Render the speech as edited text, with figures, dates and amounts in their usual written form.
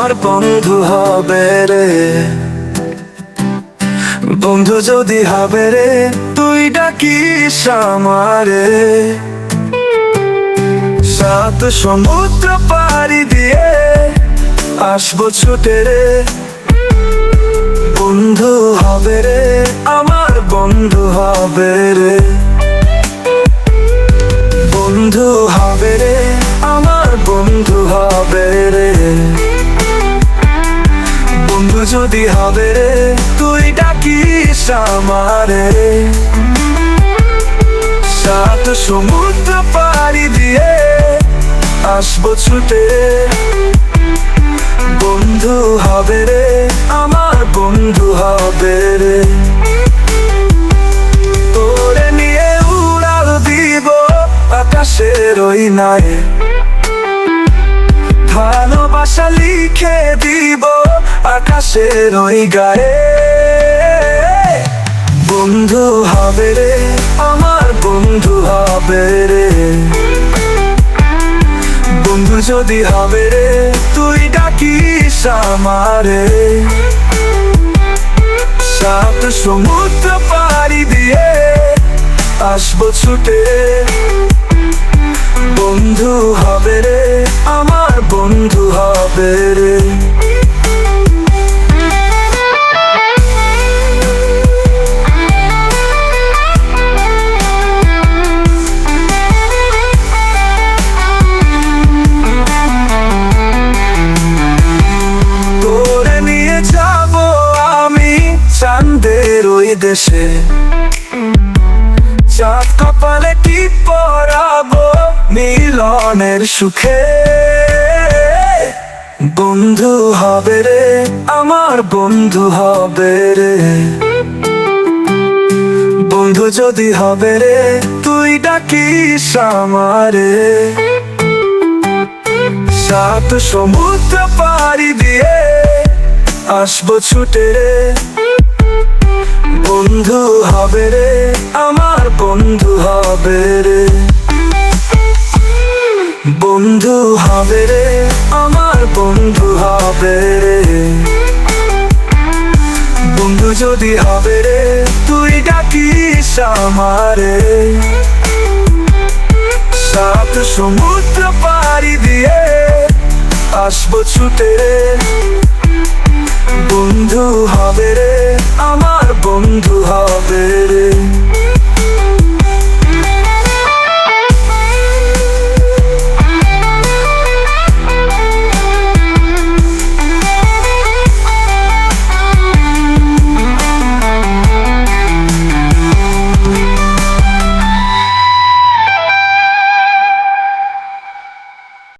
আমার বন্ধু হবে রে। বন্ধু যদি হবে রে, তুই ডাকিস আমারে। সাত সমুদ্র পাড়ি দিয়ে আসবো ছুটে রে। বন্ধু হবে রে, আমার বন্ধু হবে রে। বন্ধু হবে রে, আমার বন্ধু হবে রে। বন্ধু যদি হবে রে, তুই ডাকিস আমারে। সাত সমুদ্র পাড়ি দিয়ে আসবো ছুটে। বন্ধু হবে রে, আমার বন্ধু হবে রে। তোরে নিয়ে উড়াল দিব আকাশের ওই নাই। ভালোবাসা লিখে দিব আকাশের ওই গায়ে। বন্ধু হবে রে, আমার বন্ধু হবে রে। বন্ধু যদি হবে রে, তুই ডাকিস আমারে। সাত সমুদ্র পাড়ি দিয়ে আসবো ছুটে। বন্ধু হবে রে, আমার বন্ধু হবে রে। তোরে নিয়ে যাব আমি চাঁদের ওই দেশে। চাঁদ কপালে টিপ পরাবো মিলনের সুখে। বন্ধু হবে রে, আমার বন্ধু হবে রে। বন্ধু যদি হবে রে, তুই ডাকিস আমারে। সাত সমুদ্র পাড়ি দিয়ে আসবো ছুটে। বন্ধু হবে রে, আমার বন্ধু হবে রে। বন্ধু হবে রে, আমার বন্ধু হবে রে। বন্ধু যদি হবে রে, তুই ডাকিস আমারে। সাত সমুদ্র পাড়ি দিয়ে আসবো ছুটে। বন্ধু হবে রে, আমার বন্ধু হবে।